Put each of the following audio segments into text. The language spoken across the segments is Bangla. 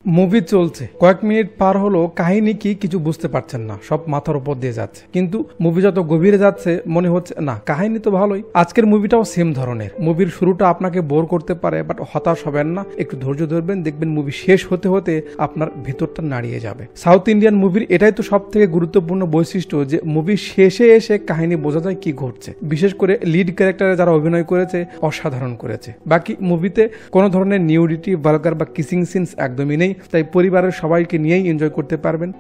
মুভি চলছে, কয়েক মিনিট পার হলো, কাহিনী কি কিছু বুঝতে পারছেন না, সব মাথার উপর দিয়ে যাচ্ছে। কিন্তু মুভি যত গভীরে যাচ্ছে মনে হচ্ছে না কাহিনী তো ভালোই। আজকের মুভিটাও সেম ধরনের। মুভির শুরুটা আপনাকে বোর করতে পারে, বাট হতাশ হবেন না, একটু ধৈর্য ধরবেন, দেখবেন মুভি শেষ হতে হতে আপনার ভেতরটা নাড়িয়ে যাবে। সাউথ ইন্ডিয়ান মুভির এটাই তো সব থেকে গুরুত্বপূর্ণ বৈশিষ্ট্য যে মুভি শেষে এসে কাহিনী বোঝা যায় কি ঘটছে। বিশেষ করে লিড ক্যারেক্টারে যারা অভিনয় করেছে অসাধারণ করেছে। বাকি মুভিতে কোনো ধরনের নিউডিটি, ভালগার বা কিসিং সিনস একদমই নেই, তাই পরিবারের সবাইকে নিয়েই এনজয় করতে পারবেন।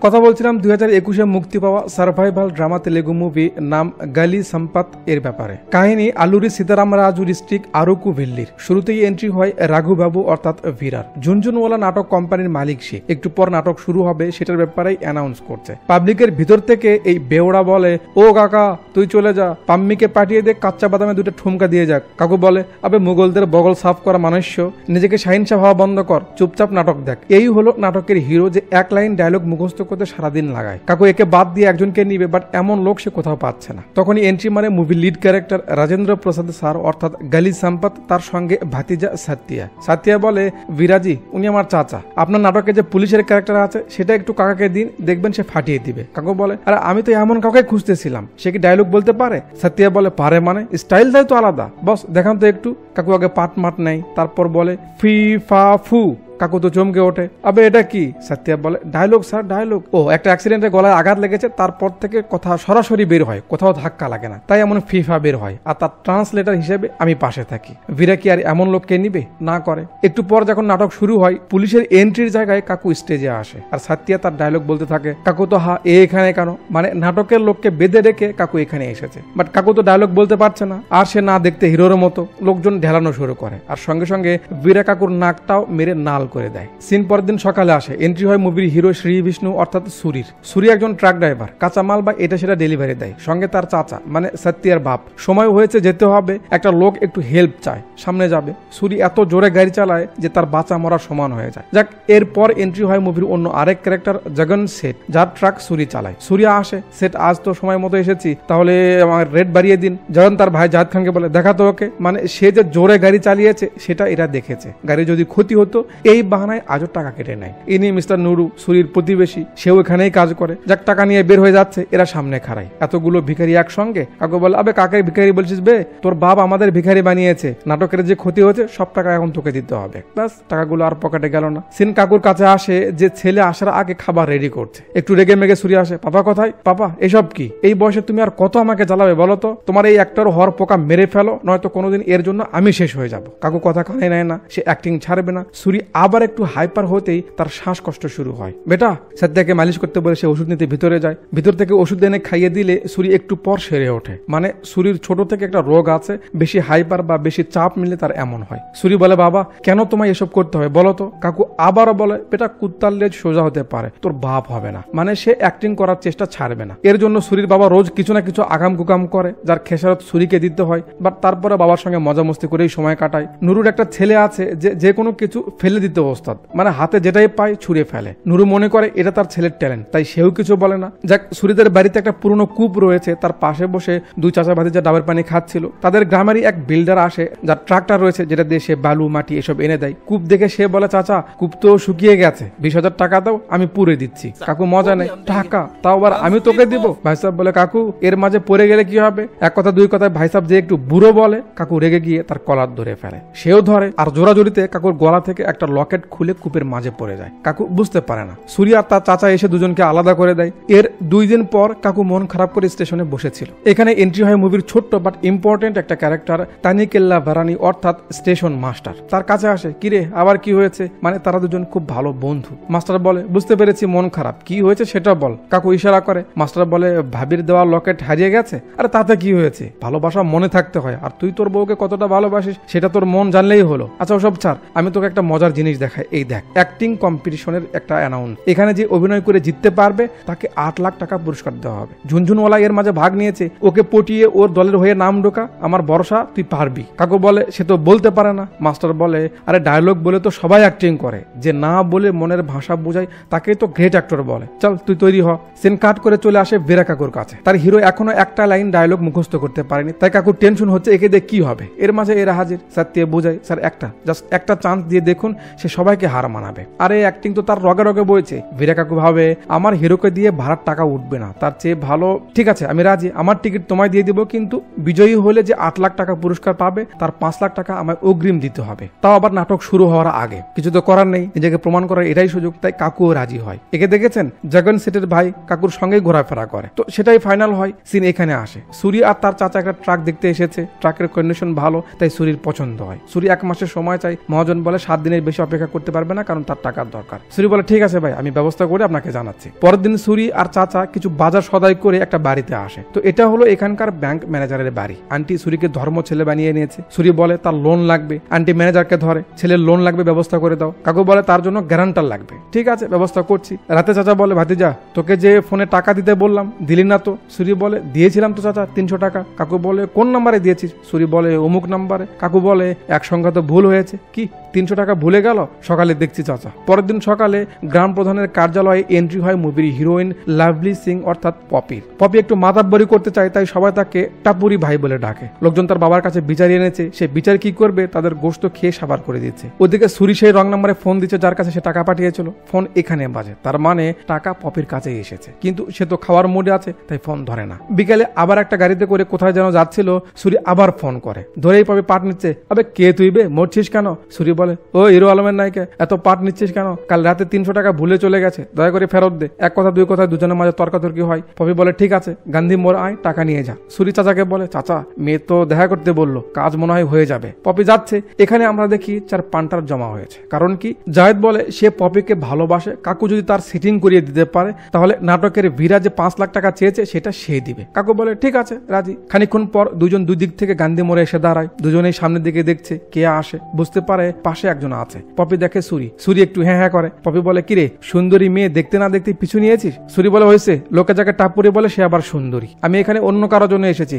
কথা বলছিলাম 2021-এ মুক্তি পাওয়া সার্ভাইভাল ড্রামা তেলেগু মুভি নাম গালি সম্পত এর ব্যাপারে। কাহিনী আলুরি সীতারাম রাজু ডিস্ট্রিক্ট আরুকু ভেল্লির। শুরুতেই এন্ট্রি হয় রাঘুবাবু অর্থাৎ ভিরার। ঝুনঝুনওয়ালা নাটক কোম্পানির মালিক সে। একটু পর নাটক শুরু হবে সেটার ব্যাপারেই অ্যানাউন্স করছে। পাবলিকের ভিতর থেকে এই বেওড়া বলে, ও কাকা তুই চলে যা, পাম্মিকে পাঠিয়ে দে কাচ্চা বাদামে দুটো ঠুমকা দিয়ে যাক। কাকু বলে, আবে মুঘলদের বগল সাফ করা মানুষ, নিজেকে শাহিনশাহ হওয়া বন্ধ কর, চুপচাপ নাটক দেখ। এই হলো নাটকের হিরো যে এক লাইন ডায়লগ মুখস্থ করতে সারাদিন লাগায়। কাকু একে বাদ দিয়ে একজনকে নিবে, বাট এমন লোক সে কোথাও পাচ্ছে না। তখনই এন্ট্রি মারে মুভির lead character Rajendra Prasad sir অর্থাৎ গালি সম্পত, তার সঙ্গে ভাতিজা সাতিয়া। সাতিয়া বলে, বিরাজি উনি আমার চাচা, আপনার নাটকে যে পুলিশের ক্যারেক্টার আছে সেটা একটু কাকাকে দিন, দেখবেন সে ফাটিয়ে দিবে। কাকু বলে, আরে আমি তো এমন কাউকে খুঁজতেছিলাম, সে কি ডায়লগ বলতে পারে? সাতিয়া বলে, পারে মানে স্টাইল তাই তো আলাদা, বস দেখান তো একটু। কাকু আগে পাট মাট নেয়, তারপর বলে ফি ফা ফু। কাকু তো চমকে ওঠে, আবে এটা কি? সাতিয়া বলে, ডায়লগ স্যার ডায়লগ। ও একটা অ্যাক্সিডেন্টে গলায় আঘাত লেগেছে, তারপর থেকে কথা সরাসরি বের হয়, কোথাও ধাক্কা লাগে না, তাই এমন ফিফা বের হয়, আর তার ট্রান্সলেটার হিসেবে আমি পাশে থাকি। ভিরা কি আর এমন লোককে নিবে? না করে। একটু পর যখন নাটক শুরু হয় পুলিশের এন্ট্রির জায়গায় কাকু স্টেজে আসে, আর সাতিয়া তার ডায়লগ বলতে থাকে। কাকু তো এখানে কেন, মানে নাটকের লোককে বেঁধে রেখে কাকু এখানে এসেছে। বাট কাকু তো ডায়লগ বলতে পারছে না, আর সে না দেখতে হিরোর মতো। লোকজন ঢেলানো শুরু করে, আর সঙ্গে সঙ্গে ভিরা কাকুর নাকটাও মেরে নাল করে দেয়। সিন পরের দিন সকালে আসে। এন্ট্রি হয় মুভির হিরো শ্রী বিষ্ণু অর্থাৎ সুরির। সুরি একজন ট্রাক ড্রাইভার, কাঁচামাল বা এটা সেটা ডেলিভারি দেয়। সঙ্গে তার চাচা মানে সত্যিয়ার বাপ। সময় হয়েছে যেতে হবে, একটা লোক একটু হেল্প চায়, সামনে যাবে। সুরি এত জোরে গাড়ি চালায় যে তার বাঁচা মরা সমান হয়ে যায়। যাক, এরপর এন্ট্রি হয় মুভির অন্য আরেক ক্যারেক্টার জগন সেট, যার ট্রাক সুরি চালায়। সুরিয়া আসে, সেট আজ তো সময় মতো এসেছি, তাহলে আমার রেট বাড়িয়ে দিন। জগন তার ভাই জাহিদ খানকে বলে, দেখাতো ওকে, মানে সে যে জোরে গাড়ি চালিয়েছে সেটা এরা দেখেছে, গাড়ি যদি ক্ষতি হতো এই বাহানায় আজও টাকা কেটে নেয়। ইনি মিস্টার নুরু, সুরির প্রতিবেশী, সেও এখানেই কাজ করে। যাক, টাকা নিয়ে বের হয়ে যাচ্ছে, এরা সামনে খাড়ায়। এতগুলো ভিখারি একসঙ্গে। কাকু বলে, আবে কাকে ভিখারি বলছিস বে, তোর বাপ আমাদের ভিখারি বানিয়েছে, নাটকের যে ক্ষতি হয়েছে সব টাকা এখন তোকে দিতে হবে। ব্যাস, টাকাগুলো আর পকেটে গেল না। সিন কাকুর কাছে আসে যে ছেলে আসার আগে খাবার রেডি করছে। একটু রেগে মেগে সুরি আসে, পাপা কোথায়? পাপা এসব কি? এই বয়সে তুমি আর কত আমাকে জ্বালাবে বলো তো? তোমার এই একটার হর পোকা মেরে ফেলো, নয়তো কোনোদিন এর জন্য আমি শেষ হয়ে যাব। কাকু কথা কানে নেয় না, সে অ্যাক্টিং ছাড়বে না। সুরি আবার একটু হাইপার হতেই তার শ্বাসকষ্ট শুরু হয়। বেটা, সাদ্দাকে মালিশ করতে বলে সে ওষুধ নিতে ভিতরে যায়। ভিতর থেকে ওষুধ এনে খাইয়ে দিলে সুরি একটু পর সেরে ওঠে। মানে সুরির ছোট থেকে একটা রোগ আছে, বেশি হাইপার বা বেশি চাপ মিলে তার এমন হয়। সুরি বলে, বাবা কেন তোমায় এসব করতে হয় বলো তো? কাকু আবারও বলে, বেটা কুত্তার লেজ সোজা হতে পারে, তোর বাপ হবে না। মানে সে অ্যাক্টিং করার চেষ্টা ছাড়বে না। এর জন্য সুরির বাবা রোজ কিছু না কিছু আগাম গুকাম করে, যার খেসারত সুরিকে দিতে হয়। বাট তারপরে বাবার সঙ্গে মজা মস্তি করেই সময় কাটায়। নুরুর একটা ছেলে আছে যে কোনো কিছু ফেলে দিতে ওস্তাদ, মানে হাতে যেটাই পায় ছুঁড়ে ফেলে। নুরু মনে করে এটা তার ছেলের ট্যালেন্ট, তাই সেও কিছু বলে না। যাক, সুরিদের বাড়িতে একটা পুরনো কূপ রয়েছে, তার পাশে বসে দুই চাচা ভাতিজা ডাবের পানি খাচ্ছিল। তাদের গ্রামেরই এক বিল্ডার আসে, যার ট্রাক্টর রয়েছে, যেটা দিয়ে সে বালু মাটি এসব এনে দেয়। কূপ দেখে সে বলে, চাচা কূপ তো শুকিয়ে গেছে, 20,000 টাকা দাও, আমি পুরে দিচ্ছি। কাকু মজা নেই, টাকা তাও আবার আমি তোকে দিব? ভাই সাহেব বলে, কাকু এর মাঝে পড়ে গেলে কি হবে? এক কথা দুই কথায় ভাই সাহেব যে একটু বুড়ো বলে, কাকু রেগে গিয়ে তার কলার ধরে ফেলে। সেও ধরে, আর জোরাজোরিতে কাকুর গলা থেকে একটা লকেট খুলে কূপের মাঝে পড়ে যায়। কাকু বুঝতে পারে না। সুরি আর তার চাচা এসে দুজনকে আলাদা করে দেয়। এর 2 দিন পর কাকু মন খারাপ করে স্টেশনে বসেছিল। এখানে এন্ট্রি হয় মুভির ছোট্ট বাট ইম্পর্টেন্ট একটা ক্যারেক্টার তানিকেল্লা ভারানি অর্থাৎ স্টেশন মাস্টার। তার কাছে আসে, কিরে আবার কি হয়েছে? মানে তারা দুজন খুব ভালো বন্ধু। মাস্টার বলে, বুঝতে পেরেছি মন খারাপ, কি হয়েছে সেটা বল। কাকু ইশারা করে। মাস্টার বলে, ভাবির দেওয়া লকেট হারিয়ে গেছে। আরে তাতে কি হয়েছে, ভালোবাসা মনে থাকতে হয়, আর তুই তোর বউকে কতটা ভালোবাসিস সেটা তোর মন জানলেই হলো। আচ্ছা ওসব ছাড়, আমি তোকে একটা মজার জিনিস দেখাই, এই দেখ। অ্যাক্টিং কম্পিটিশনের একটা অ্যানাউন্স, এখানে যে অভিনয় করে জিততে পারবে তাকে 8 লাখ টাকা পুরস্কার দেওয়া হবে। ঝুনঝুনওয়ালা এর মাঝে ভাগ নিয়েছে, ওকে পটিয়ে ওর দলের হয়ে নাম ঢোকা, আমার ভরসা তুই পারবি। কাকু বলে, সে তো বলতে পারে না। মাস্টার বলে, আরে ডায়লগ বলে তো সবাই অ্যাক্টিং করে, যে না বলে মনের ভাষা বোঝায় তাকেই তো গ্রেট অ্যাক্টর বলে। চল তুই তৈরি হ। সিন কাট করে চলে আসে ভীরা কাকুর কাছে। তার হিরো এখনো একটা লাইন ডায়লগ মুখস্থ করতে পারেনি, তাই কাকুর টেনশন হচ্ছে একে দিয়ে কি হবে। এর মাঝে এরা হাজির। স্যার দিয়ে বোঝায়, স্যার জাস্ট একটা চান্স দিয়ে দেখুন, সে সবাইকে হার মানাবে। আরে অ্যাক্টিং তো তার রগে রগে বইছে। ভীরা কাকু ভাবে আমার হিরোকে দিয়ে ভাড়ার টাকা উঠবে না, তার চেয়ে ভালো ঠিক আছে আমি রাজি, আমার টিকিট তোমায় দিয়ে দিব, কিন্তু বিজয়ী হলে যে 8 লাখ টাকা পুরস্কার পাবে তার 5 লাখ টাকা আমায় অগ্রিম দিতে হবে, তাও আবার নাটক শুরু হওয়ার আগে। কিছু তো করার নেই, নিজেকে প্রমাণ করার এটাই সুযোগ, তাই কাকুও রাজি হয়। একে দেখেছেন জগন সেটের ভাই কাকুর সঙ্গেই ঘোরাফেরা করে, তো সেটাই ফাইনাল হয়। সিন এখানে আসে, সুরি আর তার চাচা একটা ট্রাক দেখতে এসেছে, ট্রাকের কন্ডিশন ভালো তাই সুরির পছন্দ হয়। সুরি 1 মাসের সময় চাই, মহাজন বলে 7 দিনের বেশি অপেক্ষা করতে পারবে না কারণ তার টাকার দরকার। সুরি বলে ঠিক আছে ভাই, আমি ব্যবস্থা করে আপনাকে জানাচ্ছি। পরের দিন সুরি আর চাচা কিছু বাজার সদাই করে একটা বাড়িতে আসে। তো এটা হলো এখানকার ব্যাংক ম্যানেজারের বাড়ি। আন্টি সুরিকে ধর্ম ছেলে বানিয়ে নিয়েছে। সুরি বলে তার লোন লাগবে, আন্টি ম্যানেজারকে ধরে ছেলের লোন লাগবে, ব্যবস্থা করে দাও। কাকু বলে তার জন্য গ্যারান্টার লাগবে, ঠিক আছে ব্যবস্থা করছি। রাতে চাচা বলে ভাতিজা তোকে যে ফোনে টাকা দিতে বললাম দিলি না তো? সুরি বলে দিয়েছিলাম তো চাচা 300 টাকা। কাকু বলে কোন নাম্বারে দিয়েছিস? সুরি বলে অমুক নাম্বারে। কাকু বলে এক সংখ্যা তো ভুল হয়েছে। কি 300 টাকা ভুলে গেল? সকালে দেখছি চাচা। পরের দিন সকালে গ্রাম প্রধানের কার্যালয়ে এন্ট্রি হয় মুভির হিরোইন লাভলি সিং অর্থাৎ পপির। পপি একটু মাতাব্বরি করতে চায়, তাই সবাই তাকে টাপুরি ভাই বলে ডাকে। লোকজন তার বাবার কাছে বিচার এনেছে, সে বিচার কি করবে, তাদের গোশত খেয়ে সাবার করে দিচ্ছে। ওদিকে সুরি সেই রং নাম্বারে ফোন দিচ্ছে যার কাছে সে টাকা পাঠিয়েছিল। ফোন এখানে বাজে, তার মানে টাকা পপির কাছে এসেছে, কিন্তু সে তো খাওয়ার মুডে আছে তাই ফোন ধরে না। বিকেলে আবার একটা গাড়িতে করে কোথায় যেন যাচ্ছিল, সুরি আবার ফোন করে, ধরেই পপি পাট নিচ্ছে। আবে কে তুই বে, মরছিস কেন? সুরি বলে ও হিরো আলমের নায়িকা, এত পাট নিচ্ছিস কেন? কাল রাতে 300 টাকা ভুলে চলে গেছে, দয়া করে ফেরত দে। এক কথা দুই কথায় দুজনের মাঝে তর্কাতর্কি হয়। পপি বলে ঠিক আছে গান্ধী মোড় আয়, টাকা নিয়ে যা। সুরি চাচাকে বলে চাচা মেয়ে তো দেখা করতে বললো, কাজ মনে হয় হয়ে যাবে। পপি যাচ্ছে। এখানে আমরা দেখি 4 পান্টার জমা হয়েছে। কারণ কি, জায়েদ বলে সে পপিকে ভালোবাসে, কাকু যদি তার সিটিং করিয়ে দিতে পারে তাহলে নাটকের ভীরা যে 5 লাখ টাকা চেয়েছে সেটা সে দিবে। কাকু বলে ঠিক আছে রাজি। খানিকক্ষণ পর দুজন দুই দিক থেকে গান্ধী মোড়ে এসে দাঁড়ায়। দুজনেই সামনের দিকে দেখছে কে আসে, বুঝতে পারে পাশে একজন আছে। পপি দেখে সুরি, সুরি একটু হ্যাঁ হ্যাঁ করে। পপি বলে কিরে সুন্দরী মেয়ে দেখতে না দেখতে পিছু নিয়েছিস? সুরি বলে হয়েছে, লোকে যাকে টাপুরে বলে সে আবার সুন্দরী, আমি এখানে অন্য কারোর জন্য এসেছি।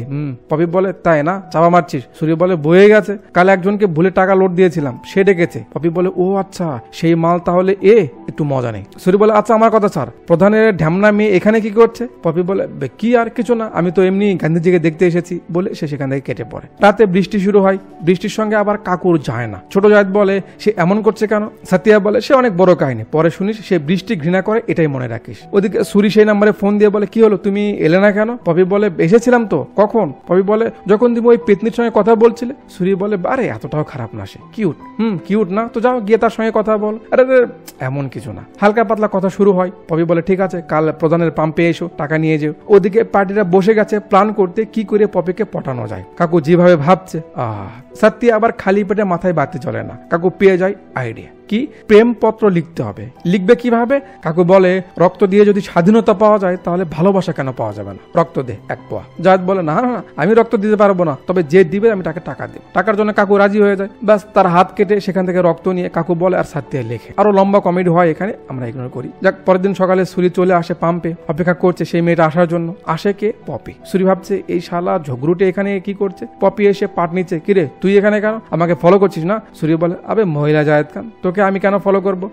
পপি বলে তাই না, চাপা মারছিস? সুরি বলে বয়ে গেছে, কাল একজনকে ভুলে টাকা লোড দিয়েছিলাম, সে ডেকেছে। পপি বলে ও আচ্ছা সেই মাল তাহলে একটু মজা নেই। সুরি বলে আচ্ছা আমার কথা ছাড়, প্রধানের ঢ্যামনা মেয়ে এখানে কি করছে? পপি বলে কি আর কিছু না, আমি তো এমনি গান্ধীজিকে দেখতে এসেছি বলে সে সেখান থেকে কেটে পড়ে। রাতে বৃষ্টি শুরু হয়, বৃষ্টির সঙ্গে আবার কাকুর যায় না। ছোট জায়েদ বলে সে এমন করছে কেন? সাতিয়া বলে সে অনেক বড় কাহিনী, পরে শুনিস। সে বৃষ্টি ঘৃণা করে, এটাই মনে রাখিস। ওদিকে সুরি সেই নাম্বারে ফোন দিয়ে বলে কি হলো, তুমি এলে না কেন? পপি বলে এসেছিলাম তো। কখন? পপি বলে যখন তুমি ওই পেতনির সঙ্গে কথা বলছিলে। সুরি বলে আরে এতটাও খারাপ না, সে কিউট। কিউট না তো যাও গিয়ে তার সঙ্গে কথা বল। আরে এমন কিছু না, হালকা পাতলা কথা শুরু হয়। পপি বলে ঠিক আছে কাল প্রধানের পাম্পে এসো, টাকা নিয়ে যেও। ওদিকে পার্টিরা বসে গেছে প্ল্যান করতে কি করে পপিকে পটানো যায়। কাকু যেভাবে ভাবছে সত্যি আবার খালি পেটে মাথায় বাতি চলে না। কাকু পেয়ে যায় আইডিয়া, কি প্রেমপত্র লিখতে হবে। লিখবে কিভাবে? কাকু বলে রক্ত দিয়ে যদি স্বাধীনতা পাওয়া যায় তাহলে ভালোবাসা কেন পাওয়া যাবে না, রক্ত দে 1 পোয়া। জায়েদ বলে না না আমি রক্ত দিতে পারবো না, তবে যে দিবে আমি তাকে টাকা দেব। টাকার জন্য কাকু রাজি হয়ে যায়। ব্যাস তার হাত কেটে সেখান থেকে রক্ত নিয়ে কাকু বলে আর সাথে লেখে। আরো লম্বা কমেডি হয় এখানে, আমরা ইগনোর করি। যাক, পরের দিন সকালে সুরি চলে আসে পাম্পে, অপেক্ষা করছে সেই মেয়েটা আসার জন্য। আসে কে? পপি। সুরি ভাবছে এই শালা ঝগড়ুটে এখানে কি করছে। পপি এসে পাট নিচ্ছে, কিরে তুই এখানে কেন, আমাকে ফলো করছিস না? সুরি বলে আবে মহিলা জায়েদ খান, তোকে আমি কেন ফলো করবো?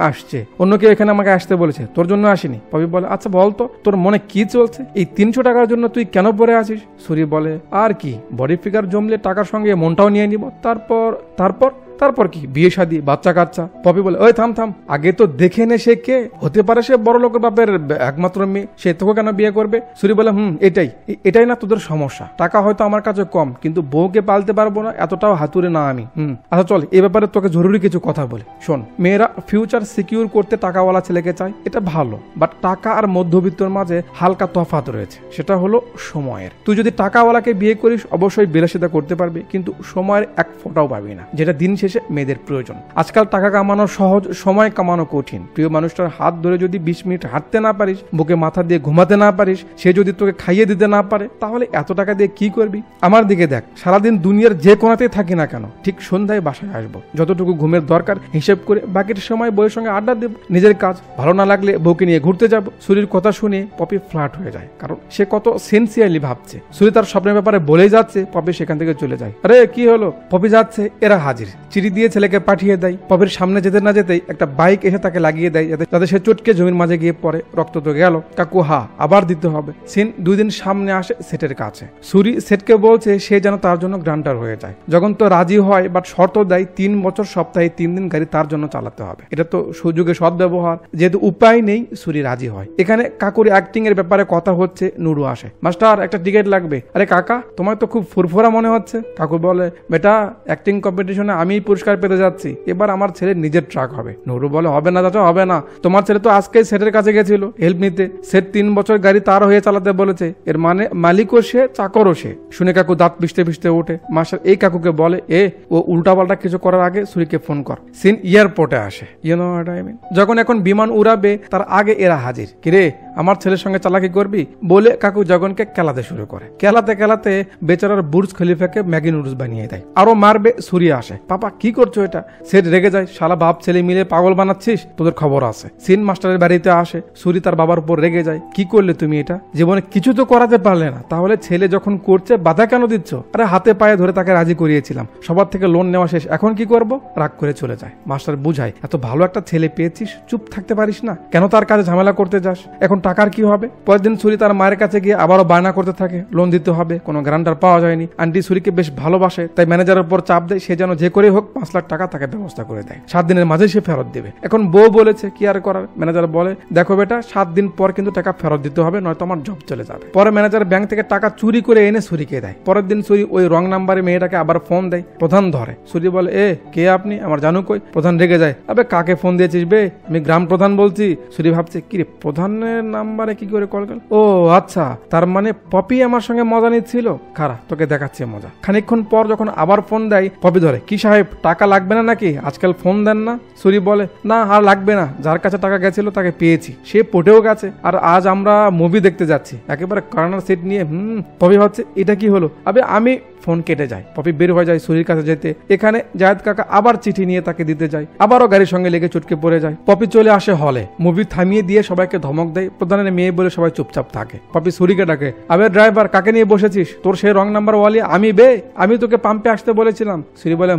আসছে অন্য কেউ এখানে আমাকে আসতে বলেছে, তোর জন্য আসিনি। পপি বলে আচ্ছা বলতো তোর মনে কি চলছে, এই 300 টাকার জন্য তুই কেন পরে আছিস? সুরি বলে আর কি, বডি ফিগার জমলে টাকার সঙ্গে মনটাও নিয়ে নিব, তারপর কি বিয়ে শাদী বাচ্চা কাচ্চা। পপি বলে ওই থাম আগে তো দেখে নে সে কে, হতে পারে সে বড় লোকের বাপের একমাত্র মেয়ে, সে তোকে কেন বিয়ে করবে? সুরি বলে এটাই না তোদের সমস্যা, টাকা হয়তো আমার কাছে কম কিন্তু বউকে পালতে পারবো না, এতটাও হাতুরে না আমি। আচ্ছা চল এই ব্যাপারে তোকে জরুরি কিছু কথা বলে শোন। মেয়েরা ফিউচার সিকিউর করতে টাকাওয়ালা ছেলেকে চায়, এটা ভালো, বাট টাকা আর মধ্যবিত্তর মাঝে হালকা তফাৎ রয়েছে, সেটা হলো সময়ের। তুই যদি টাকাওয়ালাকে বিয়ে করিস অবশ্যই বিলাসিতা করতে পারবি, কিন্তু সময়ের এক ফোঁটাও পাবি না, যেটা দিন শেষে মেয়েদের প্রয়োজন। আজকাল টাকা কামানো সহজ, সময় কামানো কঠিন। প্রিয় মানুষটার হাত ধরে যদি 20 মিনিট হাঁটতে না পারিস, বুকে মাথা দিয়ে ঘুমাতে না পারিস, সে যদি তোকে খাইয়ে দিতে না পারে, তাহলে এত টাকা দিয়ে কি করবি? আমার দিকে দেখ, সারাদিন দুনিয়ার যে কোনাতেই থাকি না কেন, ঠিক সন্ধ্যায় বাসায় আসবো, যতটুকু ঘুমের দরকার হিসেব করে বাকিটা সময় বউয়ের সঙ্গে আড্ডা দেব, নিজের কাজ ভালো না লাগলে বউকে নিয়ে ঘুরতে যাব। সুরির কথা শুনে পপি ফ্ল্যাট হয়ে যায়, কারণ সে কত সেন্সিয়ারলি ভাবছে। সুরি তার স্বপ্নের ব্যাপারে বলেই যাচ্ছে, পপি সেখান থেকে চলে যায়। আরে কি হলো? পপি যাচ্ছে, এরা হাজির। চিঠি দিয়ে ছেলেকে পাঠিয়ে দেয়। পপির সামনে যেতে না যেতেই একটা বাইক এসে তাকে লাগিয়ে দেয় যাতে সে চটকে জমির মাঝে গিয়ে পড়ে। রক্ত তো গেল, কাকু আবার দিতে হবে। সিন 2 দিন সামনে আসে সেটের কাছে। সুরি সেটকে বলছে সে যেন তার জন্য গ্রান্টার হয়ে যায়। যখন তো রাজি হয়, বাট শর্ত দেয় 3 বছর সপ্তাহে 3 দিন গাড়ি তার জন্য চালাতে হবে। এটা তো সুযোগে সদ্ব্যবহার, যেহেতু উপায় নেই সুরি রাজি হয়। এখানে কাকুর অ্যাক্টিং এর ব্যাপারে কথা হচ্ছে। নুরু আসে, মাস্টার একটা টিকিট লাগবে। আরে কাকা, তোমার তো খুব ফুরফুরা মনে হচ্ছে। কাকু বলে, বেটা অ্যাক্টিং কম্পিটিশনে আমি পুরস্কার পেতে যাচ্ছি, এবার আমার ছেলে নিজের ট্রাক হবে। নুরু বলে, হবে না চাচা, হবে না। তোমার ছেলে তো আজকেই সেটের কাছে গেছিল হেল্প নিতে। সেট 3 বছর গাড়ি তার হয়ে চালাতে বলেছে, এর মানে মালিকও সে, চাকরও সে। শুনে কাকু দাঁত পিষতে পিষতে ওঠে। মাস্টার এই কাকুকে বলে, ও উল্টাপাল্টা কিছু করার আগে সুরিকে ফোন কর। সিন এয়ারপোর্টে আসে। যখন এখন বিমান উড়াবে তার আগে এরা হাজির। কিরে, আমার ছেলের সঙ্গে চালাকি করবি বলে কাকু জগনকে খেলাতে শুরু করে। খেলাতে খেলাতে বেচারার বুর্জ খলিফাকে ম্যাগি নুডলস বানিয়ে দেয়। আরো মারবে, সুরি আসে। পাপা কি করছো এটা? সেট রেগে যায়, শালা বাপ ছেলে মিলে পাগল বানাচ্ছিস, তোদের খবর আছে। সিন মাস্টারের বাড়িতে আসে। সুরি তার বাবার উপর রেগে যায়, কি করলে তুমি এটা? জীবনে কিছু তো করাতে পারলে না, তাহলে ছেলে যখন করছে বাধা কেন দিচ্ছ? আরে হাতে পায়ে ধরে তাকে রাজি করিয়েছিলাম, সবার থেকে লোন নেওয়া শেষ, এখন কি করব? রাগ করে চলে যায়। মাস্টার বুঝায়, এত ভালো একটা ছেলে পেয়েছিস, চুপ থাকতে পারিস না? কেন তার কাছে ঝামেলা করতে যাস? এখন টাকার কি হবে? পরের দিন সুরি তার মায়ের কাছে গিয়ে আবারও বায়না করতে থাকে, লোন দিতে হবে, কোনো গ্যারান্টার পাওয়া যায়নি। আন্টি সুরিকে বেশ ভালোবাসে, তাই ম্যানেজারের উপর চাপ দেয়, সে যেন যে করে হোক 5 লাখ টাকা তাকে ব্যবস্থা করে দেয়। 7 দিনের মাঝে সে ফেরত দেবে। এখন বউ বলেছে, কি আর করার? ম্যানেজার বলে, দেখো বেটা, 7 দিন পর কিন্তু টাকা ফেরত দিতে হবে, নয়তো আমার জব চলে যাবে। পরে ম্যানেজার ব্যাংক থেকে টাকা চুরি করে এনে সুরিকে দেয়। পরের দিন সুরি ওই রং নাম্বারে মেয়েটাকে আবার ফোন দেয়। প্রধান ধরে। সুরি বলে, কে আপনি? আমার জানু কই? প্রধান রেগে যায়, আবে কাকে ফোন দিয়েছিস বে? আমি গ্রাম প্রধান বলছি। সুরি ভাবছে, কিরে প্রধানের নাম্বারে কি করে কল গেল? ও আচ্ছা, তার মানে পপি আমার সঙ্গে মজা নিচ্ছিল। খারা, তোকে দেখাচ্ছে মজা। খানিকক্ষণ পর যখন আবার ফোন দেয়, পপি ধরে, কি সাহেব টাকা লাগবে না নাকি? আজকাল ফোন দেন না। সুরি বলে, না আর লাগবে না, যার কাছে টাকা গেছিল তাকে পেয়েছি, সে পটেও গেছে, আর আজ আমরা মুভি দেখতে যাচ্ছি একেবারে কর্নার সিট নিয়ে। পপি ভাবছে, এটা কি হলো? আবে আমি ফোন কেটে যায়। পপি বের হয়ে যায় সুরির কাছে যেতে। এখানে জায়েদ কাকা আবার চিঠি নিয়ে তাকে দিতে যায়। আবারও গাড়ির সঙ্গে লেগে চটকে পড়ে যায়। পপি চলে আসে হলে, মুভি থামিয়ে দিয়ে সবাইকে ধমক দেয়। প্রধানের মেয়ে বলে সবাই চুপচাপ থাকে। পপি সুরিকে ডাকে, আবে ড্রাইভার, কাকে নিয়ে বসেছিস? তোর সেই রং নাম্বার ওয়ালি আমি বে, আমি তোকে পাম্পে আসতে বলেছিলাম। সুরি বলে,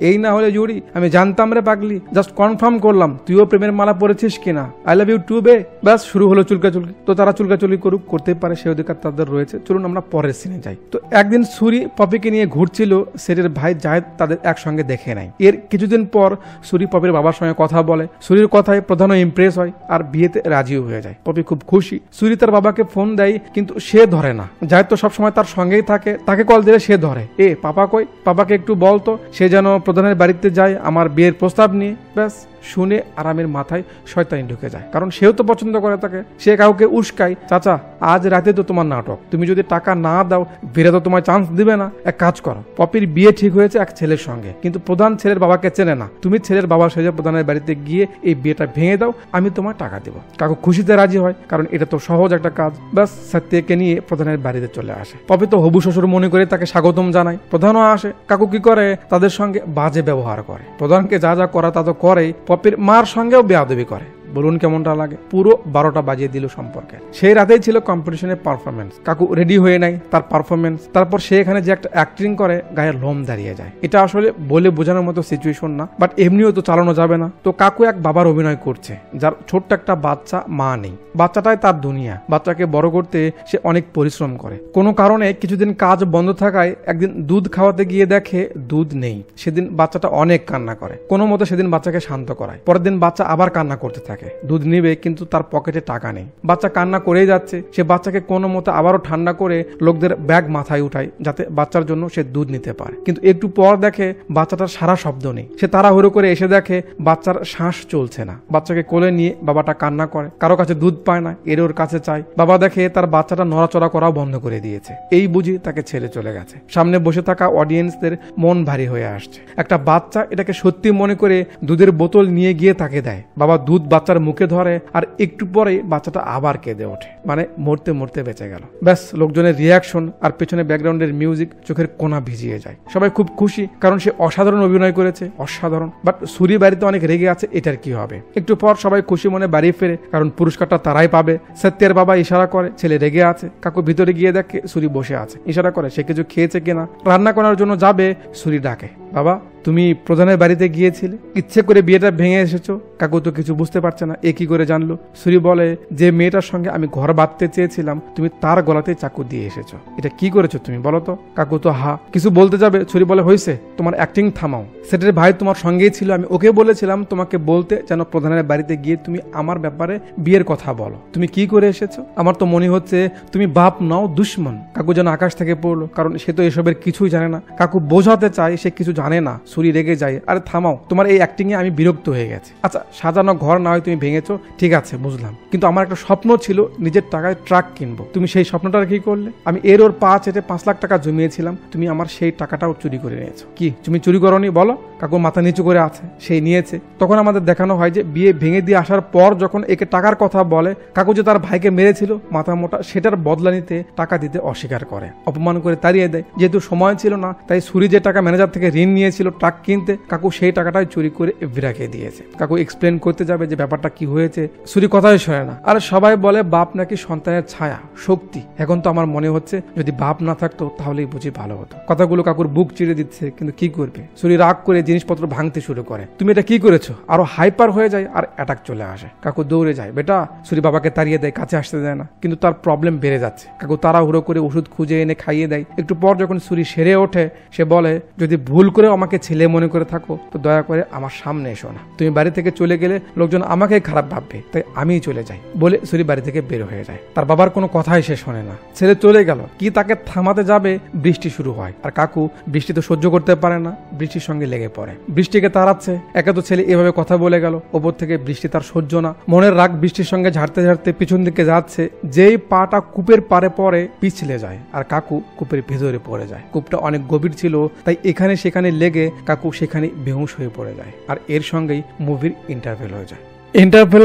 এই না হলে জুড়ি, আমি জানতাম রে পাগলি, জাস্ট কনফার্ম করলাম তুইও প্রেমের মালা পড়েছিস কিনা। আই লাভ ইউ টু বে। ব্যাস শুরু হলো চুলকাচুলকি। তো তারা চুলকাচুলি করুক, করতে পারে, সে অধিকার তাদের রয়েছে। চলুন আমরা পরের সিনে যাই। তো একদিন সুরি পপিকে নিয়ে ঘুরছিল, সেটের ভাই জায়েদ তাদের একসঙ্গে দেখে নাই। এর কিছুদিন পর সুরি পপির বাবার সঙ্গে কথা বলে। সুরির কথায় প্রধানও ইমপ্রেস হয় আর বিয়েতে রাজিও হয়ে যায়। পপি খুব খুশি। সুরি তার বাবাকে ফোন দেয়, কিন্তু সে ধরে না। জায়েদ তো সবসময় তার সঙ্গেই থাকে, তাকে কল দিলে সে ধরে। পাপা কই? পাপাকে একটু বলতো সে যেন প্রধানের বাড়িতে যায় আমার বিয়ের প্রস্তাব নিয়ে। ব্যাস শুনে আরামের মাথায় শয়তানি ঢুকে যায়, কারণ সেও তো পছন্দ করে তাকে। সে কাউকে উস্কায়, চাচা আজ রাতে তো তোমার নাটক, তুমি যদি টাকা না দাও বেরে তো তোমায় চান্স দিবে না। এক কাজ করো, পপির বিয়ে ঠিক হয়েছে এক ছেলের সঙ্গে, কিন্তু প্রধান ছেলের বাবাকে চেনে না, তুমি ছেলের বাবা সেজে প্রধানের বাড়িতে গিয়ে এই বিয়েটা ভেঙে দাও, আমি তোমার টাকা দেবো। কাকু খুশিতে রাজি হয়, কারণ এটা তো সহজ একটা কাজ। ব্যাস সত্যকে নিয়ে প্রধানের বাড়িতে চলে আসে। পপি তো হবু শ্বশুর মনে করে তাকে স্বাগতম জানায়। প্রধানও আসে। কাকু কি করে? তাদের সঙ্গে বাজে ব্যবহার করে। প্রধানকে যা যা করা তা তো করেই, পপির মার সঙ্গেও বেয়াদবি করে। বলুন কেমনটা লাগে? পুরো 12টা বাজিয়ে দিল সম্পর্কে। সেই রাতেই ছিল কম্পিটিশনের পারফরমেন্স। কাকু রেডি হয়ে নেয় তার পারফরমেন্স। তারপর সে এখানে যে একটা অ্যাক্টিং করে, গায়ের লোম দাঁড়িয়ে যায়। এটা আসলে বলে বোঝানোর মতো সিচুয়েশন না, বাট এমনিও তো চালানো যাবে না। তো কাকু এক বাবার অভিনয় করছে, যার ছোট্ট একটা বাচ্চা, মা নেই। বাচ্চাটাই তার দুনিয়া। বাচ্চাকে বড় করতে সে অনেক পরিশ্রম করে। কোনো কারণে কিছুদিন কাজ বন্ধ থাকায় একদিন দুধ খাওয়াতে গিয়ে দেখে দুধ নেই। সেদিন বাচ্চাটা অনেক কান্না করে। কোনো মতো সেদিন বাচ্চাকে শান্ত করায়। পরের দিন বাচ্চা আবার কান্না করতে থাকে। দুধ নিবে, কিন্তু তার পকেটে টাকা নেই। বাচ্চা কান্না করেই যাচ্ছে। সে বাচ্চাকে কোনো মতো আবারও ঠান্ডা করে লোকদের ব্যাগ মাথায় উঠায়, যাতে বাচ্চার জন্য সে দুধ নিতে পারে। কিন্তু একটু পর দেখে বাচ্চাটার সারা শব্দ নেই। সে তাড়াহুড়ো করে এসে দেখে বাচ্চার শ্বাস চলছে না। বাচ্চাকে কোলে নিয়ে বাবাটা কান্না করে, কারো কাছে দুধ পায় না, এর ওর কাছে চায়। বাবা দেখে তার বাচ্চাটা নড়াচড়া করাও বন্ধ করে দিয়েছে। এই বুঝি তাকে ছেড়ে চলে গেছে। সামনে বসে থাকা অডিয়েন্সদের মন ভারী হয়ে আসছে। একটা বাচ্চা এটাকে সত্যি মনে করে দুধের বোতল নিয়ে গিয়ে তাকে দেয়। বাবা দুধ বাচ্চার মুখে ধরে, আর একটু পরে বাচ্চাটা আবার কেঁদে ওঠে, মানে মরতে মরতে বেঁচে গেল। ব্যাস লোকজনের রিয়াকশন আর পেছনে ব্যাকগ্রাউন্ডের মিউজিক চোখের কোনা ভিজিয়ে যায়। সবাই খুব খুশি, কারণ সে অসাধারণ অভিনয় করেছে, অসাধারণ। বাট সুরি বাড়িতে অনেক রেগে আছে, এটার কি হবে? একটু পর সবাই খুশি মনে বাড়ি ফেরে, কারণ পুরস্কারটা তারাই পাবে। সত্যের বাবা ইশারা করে ছেলে রেগে আছে। কাকু ভিতরে গিয়ে দেখে সুরি বসে আছে, ইশারা করে সে কিছু খেয়েছে কিনা। রান্না করার জন্য যাবে, সুরি ডাকে, বাবা তুমি প্রধানের বাড়িতে গিয়েছিলে, ইচ্ছে করে বিয়েটা ভেঙে এসেছো। কাকু তো কিছু বুঝতে পারছে না, এ কি করে জানলো। সুরি বলে, যে মেয়েটার সঙ্গে আমি ঘর বাঁধতে চেয়েছিলাম তুমি তার গলাতে চাকু দিয়ে এসেছো, এটা কি করেছো তুমি বলো তো। কাকু তো কিছু বলতে যাবে, সুরি বলে, হয়েছে, তোমার অ্যাক্টিং থামাও। সেটের ভাই তোমার সঙ্গেই ছিল, আমি ওকে বলেছিলাম তোমাকে বলতে যেন প্রধানের বাড়িতে গিয়ে তুমি আমার ব্যাপারে বিয়ের কথা বলো। তুমি কি করে এসেছো? আমার তো মনে হচ্ছে তুমি বাপ নাও দুশ্মন। কাকু যেন আকাশ থেকে পড়লো, কারণ সে তো এসবের কিছুই জানে না। কাকু বোঝাতে চায় সে কিছু জানে না। সুরি রেগে যায়, আরে থামাও, তোমার এই অ্যাক্টিং এ আমি বিরক্ত হয়ে গেছি। আচ্ছা, সাজানো ঘর না হয় তুমি ভেঙেছো, ঠিক আছে বুঝলাম, কিন্তু আমার একটা স্বপ্ন ছিল নিজের টাকায় ট্রাক কিনবো। তুমি সেই স্বপ্নটার কি করলে? আমি ওর পা চেটে 5 লাখ টাকা জমিয়েছিলাম, তুমি আমার সেই টাকাটাও চুরি করে নিয়েছো। কি তুমি চুরি করোনি বলো? কাকু মাথা নিচু করে আছে, সেই নিয়েছে। তখন আমাদের দেখানো হয় যে বিয়ে ভেঙে দিয়ে আসার পর যখন একে টাকার কথা বলে, কাকু যে তার ভাইকে মেরেছিল মাথা মোটা, সেটার বদলা নিতে টাকা দিতে অস্বীকার করে, অপমান করে তাড়িয়ে দেয়। যেহেতু সময় ছিল না, তাই সুরি যে টাকা ম্যানেজার থেকে ঋণ নিয়েছিল ট্রাক কিনতে, কাকু সেই টাকাটাই চুরি করে এফবিরাকে দিয়েছে। কাকু এক্সপ্লেন করতে যাবে যে ব্যাপারটা কি হয়েছে, সুরি কথাই শোনে না। আর সবাই বলে বাপ নাকি সন্তানের ছায়া, শক্তি। এখন তো আমার মনে হচ্ছে যদি বাপ না থাকতো তাহলেই বুঝি ভালো হতো। কথাগুলো কাকুর বুক চিড়ে দিচ্ছে, কিন্তু কি করবে। সুরি রাগ করে জিনিসপত্র ভাঙতে শুরু করে। তুমি এটা কি করেছো? আরো হাইপার হয়ে যায় আর অ্যাটাক চলে আসে। কাকু দৌড়ে যায়। বেটা, সুরি বাবাকে তাড়িয়ে দেয়, কাছে আসতে দেয় না, কিন্তু তার প্রবলেম বেড়ে যাচ্ছে। কাকু তাড়াহুড়ো করে ওষুধ খুঁজে এনে খাইয়ে দেয়। একটু পর যখন সুরি সেরে ওঠে, সে বলে, যদি ভুল করে আমাকে ছেলে মনে করে থাকো তো দয়া করে আমার সামনে এসো না। তুমি বাড়ি থেকে চলে গেলে লোকজন আমাকে খারাপ ভাববে, তাই আমিই চলে যাই বলে সুরি বাড়ি থেকে বের হয়ে যায়। তার বাবার কোনো কথাই সে শোনে না। ছেলে চলে গেল, কি তাকে থামাতে যাবে, বৃষ্টি শুরু হয়। আর কাকু বৃষ্টি তো সহ্য করতে পারে না, বৃষ্টির সঙ্গে লেগে পড়ে। বৃষ্টিকে তাড়াচ্ছে। একে তো ছেলে এভাবে কথা বলে গেল, ওপর থেকে বৃষ্টি তার সহ্য না। মনের রাগ বৃষ্টির সঙ্গে ঝাড়তে ঝাড়তে পিছন দিকে যাচ্ছে। যেই পাটা কূপের পারে পড়ে পিছলে যায়, আর কাকু কূপের ভেতরে পড়ে যায়। কূপটা অনেক গভীর ছিল, তাই এখানে সেখানে লেগে কাকু সেখানে বেহুশ হয়ে পড়ে যায়। আর এর সঙ্গেই মুভির ইন্টারভেল হয়ে যায়। ইন্টারভেল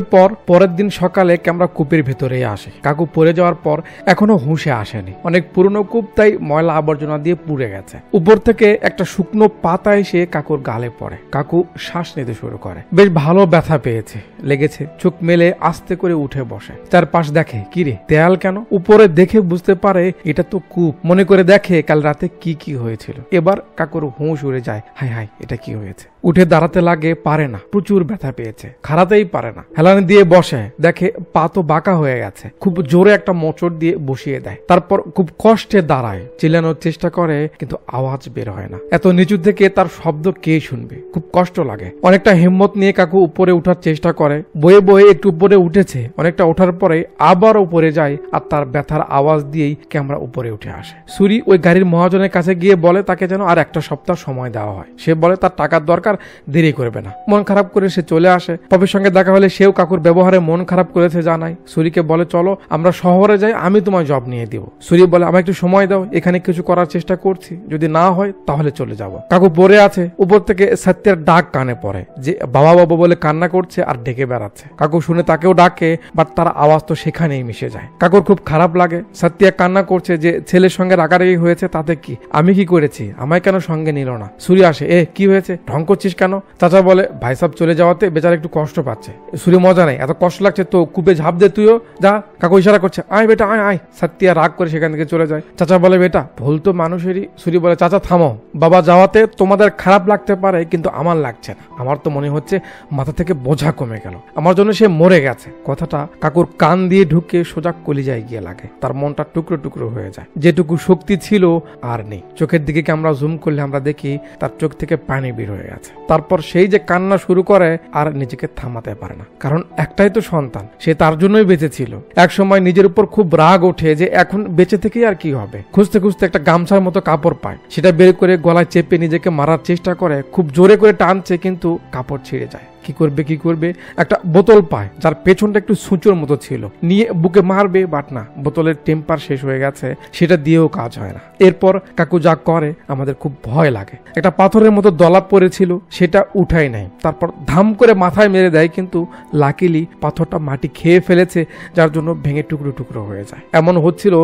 পরের দিন সকালে ক্যামেরা কূপের ভেতরে আসে। কাকু পড়ে যাওয়ার পর এখনো হুঁশে আসেনি। অনেক পুরনো কূপ, তাই ময়লা আবর্জনা দিয়ে পুড়ে গেছে। উপর থেকে একটা শুকনো পাতা এসে কাকুর গালে পড়ে। কাকু শ্বাস নিতে শুরু করে। বেশ ভালো ব্যথা পেয়েছে, লেগেছে। চোখ মেলে আস্তে করে উঠে বসে। চারপাশ দেখে, কিরে দেয়াল কেন? উপরে দেখে বুঝতে পারে এটা তো কূপ। মনে করে দেখে কাল রাতে কি কি হয়েছিল। এবার কাকুর হুঁশ উড়ে যায়। হাই হাই, এটা কি হয়েছে? উঠে দাঁড়াতে লাগে, পারে না, প্রচুর ব্যথা পেয়েছে, খাড়াতেই পারে না। হেলানি দিয়ে বসে, দেখে পা তো বাঁকা হয়ে গেছে। খুব জোরে একটা মোচড় দিয়ে বসিয়ে দেয়। তারপর খুব কষ্টে দাঁড়ায়, চিল্লানোর চেষ্টা করে, কিন্তু আওয়াজ বের হয় না। এত নিচু থেকে তার শব্দ কে শুনবে? খুব কষ্ট লাগে। অনেকটা হিম্মত নিয়ে কাকু উপরে উঠার চেষ্টা করে। বয়ে বয়ে একটু উপরে উঠেছে। অনেকটা ওঠার পরে আবার উপরে যায়, আর তার ব্যথার আওয়াজ দিয়েই ক্যামেরা উপরে উঠে আসে। সুরি ওই গাড়ির মহাজনের কাছে গিয়ে বলে তাকে যেন আর একটা সপ্তাহ সময় দেওয়া হয়। সে বলে তার টাকার দরকার, দেরি করবে না। মন খারাপ করে সে চলে আসে। পপের সঙ্গে দেখা হলে সেও কাকুর ব্যবহারে মন খারাপ করেছে জানায়। সুরিকে বলে, চলো আমরা শহরে যাই, আমি তোমায় জব নিয়ে দিব। সুরি বলে, আমায় একটু সময় দাও, এখানে কিছু করার চেষ্টা করছি, যদি না হয় তাহলে চলে যাব। কাকু পড়ে আছে। উপর থেকে সত্যের ডাক কানে পড়ে, যে বাবা বাবা বলে কান্না করছে আর ডেকে বেড়াচ্ছে। কাকু শুনে তাকেও ডাকে, বাট তার আওয়াজ তো সেখানেই মিশে যায়। কাকুর খুব খারাপ লাগে। সত্যিয়া কান্না করছে যে ছেলের সঙ্গে রাগারাগি হয়েছে, তাতে কি, আমি কি করেছি, আমায় কেন সঙ্গে নিল না। সুরি আসে, কি হয়েছে, ঢং করছিস কেন? চাচা বলে, ভাই সাহেব চলে যাওয়াতে বেচারা একটু কষ্ট পাচ্ছে। সুরি, মজা নাই, এত কষ্ট লাগছে তো কূপে ঝাঁপ দে তুইও, যা। কাকু ইশারা করছে, আয় বেটা আয় আয়। সত্যিয়া রাগ করে সেখান থেকে চলে যায়। চাচা বলে, বেটা ভুল তো মানুষেরই। সুরি বলে, চাচা থামো, বাবা যাওয়াতে তোমাদের খারাপ লাগতে পারে, কিন্তু আমার লাগছে না। আমার তো মনে হচ্ছে মাথা থেকে বোঝা কমে গেল, আমার জন্য সে মরে গেছে। কথাটা কাকুর কান দিয়ে ঢুকে সোজা কলিজায় গিয়ে লাগে। তার মনটা টুকরো টুকরো হয়ে যায়। যেটুকু শক্তি ছিল আর নেই। চোখের দিকে আমরা জুম করলে আমরা দেখি তার চোখ থেকে পানি বের হয়ে গেছে। তারপর সেই যে কান্না শুরু করে, আর নিজেকে থামাতে পারে না, কারণ একটাই তো সন্তান, সে তার জন্যই বেঁচে ছিল। এক সময় নিজের উপর খুব রাগ ওঠে যে এখন বেঁচে থেকে আর কি হবে। খুঁজতে খুঁজতে একটা গামছার মতো কাপড় পায়, সেটা বের করে গলায় চেপে নিজেকে মারার চেষ্টা করে। খুব জোরে করে টানছে, কিন্তু কাপড় ছিঁড়ে যায়। কি করবে, একটা বোতল পায় যার পেছনটা একটু সূচোর মতো ছিল, নিয়ে বুকে মারবে, বাট না, বোতলের টেম্পার শেষ হয়ে গেছে, সেটা দিয়েও কাজ হয় না। এরপর কাকু যা করে আমাদের খুব ভয় লাগে। একটা পাথরের মতো দলা পড়েছিল, সেটা উঠাই নাই। তারপর ধাম করে মাথায় মেরে দেয়, কিন্তু লাকিলি পাথরটা মাটি খেয়ে ফেলেছে, যার জন্য ভেঙে টুকরো টুকরো হয়ে যায়। এমন হচ্ছিল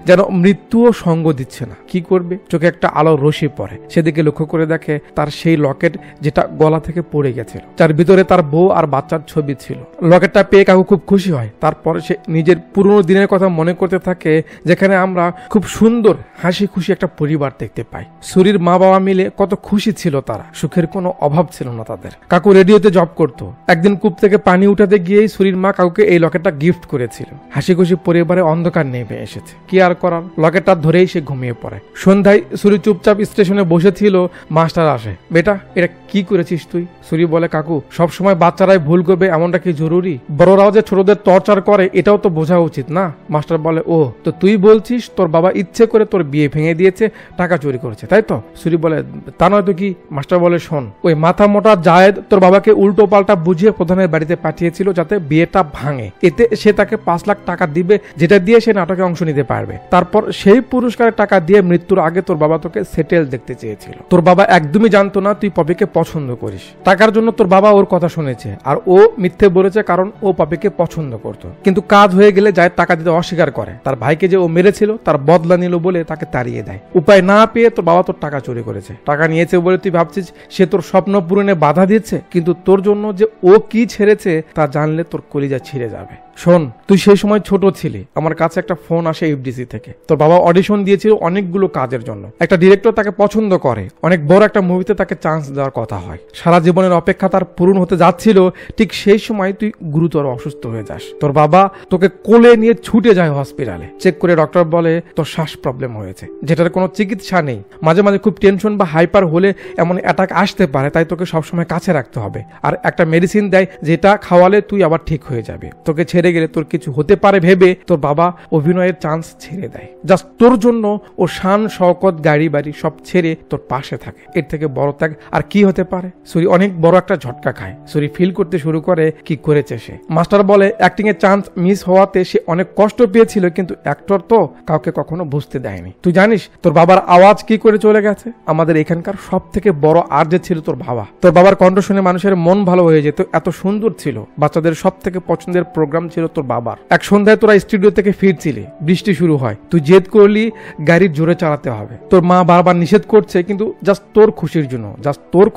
যেন মৃত্যুও সঙ্গ দিচ্ছে না। কি করবে? চোখে একটা আলো রশি পড়ে, সেদিকে লক্ষ্য করে দেখে তার সেই লকেট যেটা গলা থেকে পড়ে গেছিল, যার ভিতরে ভিতরে তার বউ আর বাচ্চার ছবি ছিল। লকেটটা পেয়ে কাকু খুব খুশি হয়। তারপর সে নিজের পুরনো দিনের কথা মনে করতে থাকে, যেখানে আমরা খুব সুন্দর হাসি খুশি একটা পরিবার দেখতে পাই। সুরির মা বাবা মিলে কত খুশি ছিল তারা, সুখের কোনো অভাব ছিল না তাদের। কাকু রেডিওতে জব করত। একদিন কূপ থেকে পানি উঠাতে গিয়েই সুরির মা কাকুকে এই লকেটটা গিফট করেছিল। হাসি খুশি পরিবারে অন্ধকার নেমে এসেছে। কি আর করার, লকেটটা ধরেই সে ঘুমিয়ে পড়ে। সন্ধ্যায় সুরি চুপচাপ স্টেশনে বসেছিল। মাস্টার আসে। বেটা, এটা কি করেছিস তুই? সুরি বলে, কাকু, সবসময় বাচ্চারাই ভুল করবে এমনটা কি জরুরি? বড়রাও যে ছোটদের টর্চার করে এটাও তো বোঝা উচিত না? মাস্টার বলে, ও তো তুই বলছিস তোর বাবা ইচ্ছে করে তোর বিয়ে ভেঙে দিয়েছে, টাকা চুরি করেছে, তাই তো? সুরি বলে, তা নয় তো কি? মাস্টার বলে, শোন, ওই মাথা মোটা জায়েদ তোর বাবাকে উল্টো পাল্টা বুঝিয়ে প্রধানের বাড়িতে পাঠিয়েছিল যাতে বিয়েটা ভাঙে। এতে সে তাকে 5 লাখ টাকা দিবে, যেটা দিয়ে সে নাটকে অংশ নিতে পারবে। তারপর সেই পুরস্কারের টাকা দিয়ে মৃত্যুর আগে তোর বাবা তোকে সেটেল দেখতে চেয়েছিল। তোর বাবা একদমই জানতো না তুই পপিকে পছন্দ করিস। টাকার জন্য তোর বাবা ওর কথা শুনেছে, আর ও মিথ্যে বলেছে কারণ ও পপিকে পছন্দ করতো। কিন্তু কাজ হয়ে গেলে জায়েদ টাকা দিতে অস্বীকার করে। তার ভাইকে যে ও মেরেছিল তার বদলা নিল বলে তাকে তাড়িয়ে দেয়। উপায় না পেয়ে তোর বাবা তোর টাকা চুরি করেছে। টাকা নিয়েছে বলে তুই ভাবছিস সে তোর স্বপ্ন পূরণে বাধা দিচ্ছে, কিন্তু তোর জন্য যে ও কি ছেড়েছে তা জানলে তোর কলিজা ছিঁড়ে যাবে। শোন, তুই সেই সময় ছোট ছিলি। আমার কাছে একটা ফোন আসে এফডিসি থেকে। তোর বাবা অডিশন দিয়েছিল অনেকগুলো কাজের জন্য। একটা ডিরেক্টর তাকে পছন্দ করে, অনেক বড় একটা মুভিতে তাকে চান্স দেওয়ার কথা হয়। সারা জীবনের অপেক্ষা তার পূরণ হতে যাচ্ছিল, ঠিক সেই সময় তুই গুরুতর অসুস্থ হয়ে যাস। তোর বাবা তোকে কোলে নিয়ে ছুটে যায় হসপিটালে। চেক করে ডক্টর বলে তোর শ্বাস প্রবলেম হয়েছে, যেটার কোনো চিকিৎসা নেই। মাঝে মাঝে খুব টেনশন বা হাইপার হলে এমন অ্যাটাক আসতে পারে, তাই তোকে সবসময় কাছে রাখতে হবে। আর একটা মেডিসিন দেয় যেটা খাওয়ালে তুই আবার ঠিক হয়ে যাবে। তোকে ছেড়ে গেলে তোর কিছু হতে পারে ভেবে তোর বাবা অভিনয়ের চান্স ছেড়ে দেয়। জাস্ট তোর জন্য ও শান শওকত গাড়ি বাড়ি সব ছেড়ে তোর পাশে থাকে। এর থেকে বড় ত্যাগ আর কি হতে পারে? সুরি অনেক বড় একটা ঝটকা খায়। সুরি ফিল করতে শুরু করে কি করেছে সে। মাস্টার বলে অ্যাক্টিং এর চান্স মিস হওয়াতে সে অনেক কষ্ট পেয়েছিল, কিন্তু অ্যাক্টর তো কাউকে কখনো বুঝতে দেয়নি। তুই জানিস তোর বাবার আওয়াজ কি করে চলে গেছে? আমাদের এখানকার সব থেকে বড় আর্জে ছিল তোর বাবা। তোর বাবার কণ্ঠ শুনে মানুষের মন ভালো হয়ে যেত, এত সুন্দর ছিল। বাচ্চাদের সব থেকে পছন্দের প্রোগ্রাম ছিল তোর বাবার। এক সন্ধ্যায় তোরা স্টুডিও থেকে ফিরছিলি, বৃষ্টি শুরু হয়। তুই জেদ করলি গাড়ির জোরে চালাতে হবে। তোর মা বারবার নিষেধ করছে, কিন্তু জাস্ট তোর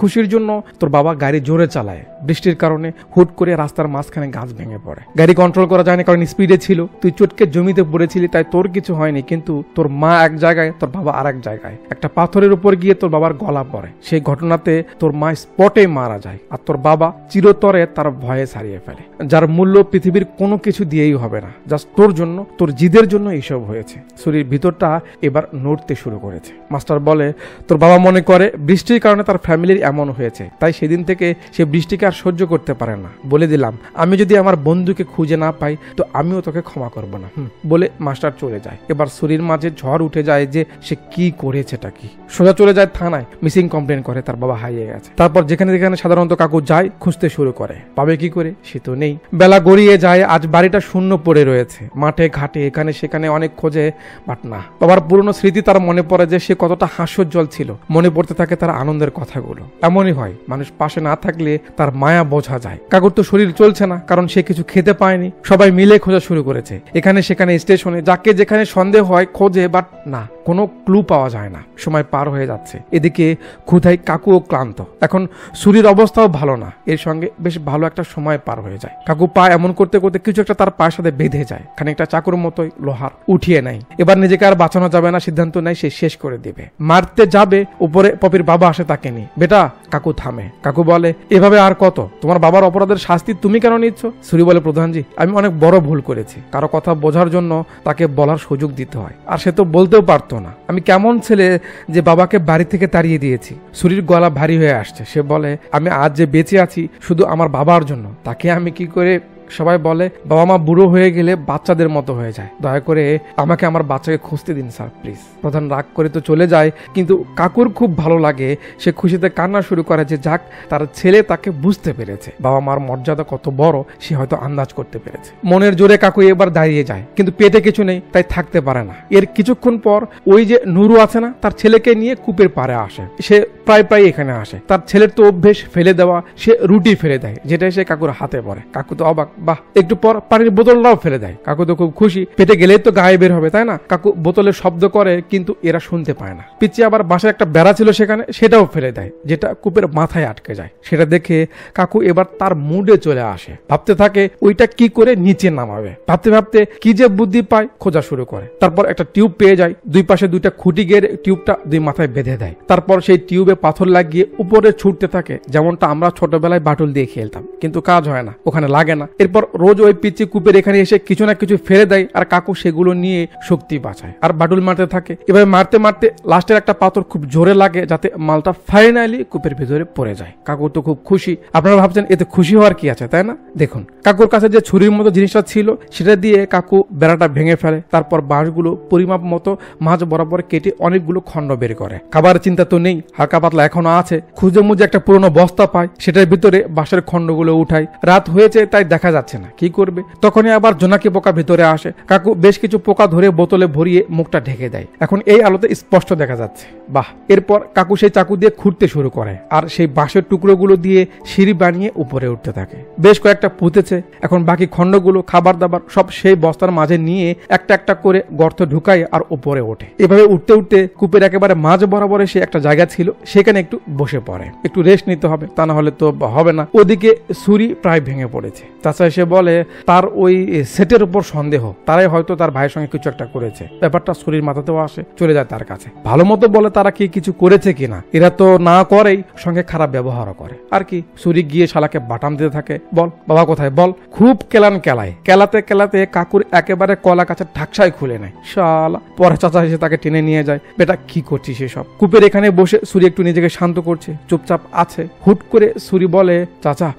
খুশির জন্য তোর বাবা গাড়ি জোরে চালায়। বৃষ্টির কারণে হুট করে রাস্তার মাঝখানে গাছ ভেঙে পড়ে। গাড়ি কন্ট্রোল করা যায় না কারণ স্পিডে ছিল। তুই চটকে জমিতে পড়েছিলি, তাই তোর কিছু হয়নি, কিন্তু তোর মা এক জায়গায়, তোর বাবা আর এক জায়গায়। একটা পাথরের উপর গিয়ে তোর বাবার গলা পড়ে। সেই ঘটনাতে তোর মা স্পটে মারা যায়, আর তোর বাবা চিরতরে তার ভয়ে হারিয়ে ফেলে, যার মূল্য পৃথিবীর কোনো কিছু দিয়েই হবে না। জাস্ট তোর জন্য, তোর জিদের জন্য এইসব হয়েছে। শরীর ভিতরটা এবার নড়তে শুরু করেছে। মাস্টার বলে তোর বাবা মনে করে বৃষ্টির কারণে তার ফ্যামিলির এমন হয়েছে, তাই সেদিন থেকে সে বৃষ্টিকে আর সহ্য করতে পারে না। বলে দিলাম আমি যদি আমার বন্ধুকে খুঁজে না পাই তো আমিও তোকে ক্ষমা করব না। বলে মাস্টার চলে যায়। এবার শরীর মাঝে ঝড় উঠে যায় যে সে কি করেছেটা কি। সোজা চলে যায় থানায়, মিসিং কমপ্লেন করে তার বাবা হারিয়ে গেছে। তারপর যেখানে যেখানে সাধারণত কাকু যায় খুঁজতে শুরু করে। পাবে কি করে? সে তো নেই। বেলা গড়িয়ে যায়। আজ বাড়িটা শূন্য পড়ে রয়েছে। মাঠে ঘাটে এখানে সেখানে অনেক খোঁজে, বাট না। বাবার পুরনো স্মৃতি তার মনে পড়ে যে সে কতটা হাস্যোজ্জ্বল ছিল। মনে পড়তে থাকে তার আনন্দের কথাগুলো। এমনই হয়, মানুষ পাশে না থাকলে তার মায়া বোঝা যায়। কাকুর তো শরীর চলছে না, কারণ সে কিছু খেতে পায়নি। সবাই মিলে খোঁজা শুরু করেছে, এখানে সেখানে স্টেশনে, যাকে যেখানে সন্দেহ হয় খোঁজে, বাট না, কোনো ক্লু পাওয়া যায় না। সময় পার হয়ে যাচ্ছে। এদিকে ক্ষুধায় কাকুও ক্লান্ত। এখন শরীর অবস্থাও ভালো না। এর সঙ্গে বেশ ভালো একটা সময় পার হয়ে যায়। কাকু পা এমন করতে করতে কিছু একটা তার পায়ের সাথে বেঁধে যায়, খানিকটা চাকুর মতোই লোহার। উঠিয়ে নেয়। এবার নিজেকে আর বাঁচানো যাবে না, সিদ্ধান্ত নেয় সে শেষ করে দিবে। মারতে যাবে, উপরে পপির বাবা আসে তাকে নিয়ে। বেটা, কাকু থামে। কাকু বলে এভাবে আর কত? তোমার বাবার অপরাধের শাস্তি তুমি কেন নিচ্ছ? সুরি বলে প্রধানজি, আমি অনেক বড় ভুল করেছি। কারো কথা বোঝার জন্য তাকে বলার সুযোগ দিতে হয়, আর সে তো বলতেও পারতো না। আমি কেমন ছেলে যে বাবাকে বাড়ি থেকে তাড়িয়ে দিয়েছি। সুরির গলা ভারী হয়ে আসছে। সে বলে আমি আজ যে বেঁচে আছি শুধু আমার বাবার জন্য। তাকে আমি কি করে? সবাই বলে বাবা মা বুড়ো হয়ে গেলে বাচ্চাদের মতো হয়ে যায়। দয়া করে আমাকে আমার বাচ্চাকে খুঁজতে দিন স্যার, প্লিজ। প্রধান রাগ করে তো চলে যায়, কিন্তু কাকুর খুব ভালো লাগে। সে খুশিতে কান্না শুরু করে যে যাক, তার ছেলে তাকে বুঝতে পেরেছে। বাবা মার মর্যাদা কত বড় সে হয়তো আন্দাজ করতে পেরেছে। মনের জোরে কাকু এবার দাঁড়িয়ে যায়, কিন্তু পেটে কিছু নেই, তাই থাকতে পারে না। এর কিছুক্ষণ পর ওই যে নুরু আছে না, তার ছেলেকে নিয়ে কূপের পাড়ে আসে। সে প্রায় প্রায় এখানে আসে। তার ছেলের তো অভ্যেস ফেলে দেওয়া, সে রুটি ফেলে দেয়, যেটা সে কাকুর হাতে পড়ে। কাকু তো অবাক, বাহ। একটু পর পানির বোতলটাও ফেলে দেয়। কাকু তো খুব খুশি, পেটে গেলেই তো গায়ে বের হবে, তাই না? কাকু বোতলের শব্দ করে, কিন্তু এরা শুনতে পায় না। পিছিয়ে আবার বাসায় একটা বেড়া ছিল সেখানে, সেটাও ফেলে দেয়, যেটা কূপের মাথায় আটকে যায়। সেটা দেখে কাকু এবার তার মুডে চলে আসে, ভাবতে থাকে ওইটা কি করে নিচে নামাবে। ভাবতে ভাবতে কি যে বুদ্ধি পায়, খোঁজা শুরু করে। তারপর একটা টিউব পেয়ে যায়, দুই পাশে দুইটা খুঁটি গেড়ে টিউবটা দুই মাথায় বেঁধে দেয়। তারপর সেই টিউবে পাথর লাগিয়ে উপরে ছুটতে থাকে, যেমনটা আমরা ছোটবেলায় বাটুল দিয়ে খেলতাম, কিন্তু কাজ হয় না, ওখানে লাগে না। এরপর রোজ ওই পিচ্ছি কূপের এখানে এসে কিছু না কিছু ফেলে দেয়, আর কাকু সেগুলো নিয়ে শক্তি বাঁচায় আর বাটুল মারতে থাকে। এভাবে মারতে মারতে লাস্টের একটা পাথর খুব জোরে লাগে, যাতে মালটা ফাইনালি কূপের ভিতরে পড়ে যায়। কাকু তো খুব খুশি। আপনারা ভাবছেন এতে খুশি হওয়ার কি আছে, তাই না? দেখুন, কাকুর কাছে যে ছুরির মতো জিনিসটা ছিল, সেটা দিয়ে কাকু বেড়াটা ভেঙে ফেলে। তারপর বাঁশগুলো পরিমাপ মতো মাঝ বরাবর কেটে অনেকগুলো খণ্ড বের করে। খাবার চিন্তা তো নেই, হালকা পাতলা এখনো আছে। খুঁজে মুজে একটা পুরোনো বস্তা পায়, সেটার ভিতরে বাঁশের খণ্ডগুলো উঠায়। রাত হয়েছে তাই দেখা যাচ্ছে না, কি করবে? তখনই আবার জোনাকি পোকা ভিতরে আসে। কাকু বেশ কিছু পোকা ধরে বোতলে ভরিয়ে মুখটা ঢেকে দেয়। এখন এই আলোতে স্পষ্ট দেখা যাচ্ছে, বাহ। এরপর কাকু সেই চাকু দিয়ে খুঁড়তে শুরু করে, আর সেই বাঁশের টুকরোগুলো দিয়ে সিঁড়ি বানিয়ে উপরে উঠতে থাকে। বেশ কয়েকটা পুঁতেছে। এখন বাকি খণ্ডগুলো, খাবার দাবার সব সেই বস্তার মাঝে নিয়ে একটা একটা করে গর্ত ঢুকায় আর উপরে ওঠে। এভাবে উঠতে উঠতে কূপের একেবারে মাঝ বরাবরে সে একটা জায়গা ছিল, সেখানে একটু বসে পড়ে। একটু রেস্ট নিতে হবে, তা না হলে তো হবে না। ওদিকে ছুরি প্রায় ভেঙে পড়েছে। চাচা এসে বলে তার ওই সেটের উপর সন্দেহ, তারাই হয়তো তার ভাইয়ের সঙ্গে কিছু একটা করেছে। ব্যাপারটা ছুরির মাথাতেও আসে, চলে যায় তার কাছে। ভালো মতো বলে তারা কি কিছু করেছে কিনা। এরা তো না করেই সঙ্গে খারাপ ব্যবহারও করে আর কি। ছুরি গিয়ে শালাকে বাটাম দিতে থাকে, বল বাবা কোথায় বল। খুব কেলান কেলায়, কেলাতে কেলাতে কাকুর একেবারে কলা গাছের ঢাকসাই খুলে নেয় শালা। পরে চাচা এসে তাকে টেনে নিয়ে যায়। বেটা কি করছিস এসব? কূপের এখানে বসে ছুরি একটু নিজেকে শান্ত করছে, চুপচাপ আছে। হুট করে ছুরি বলে, চাচা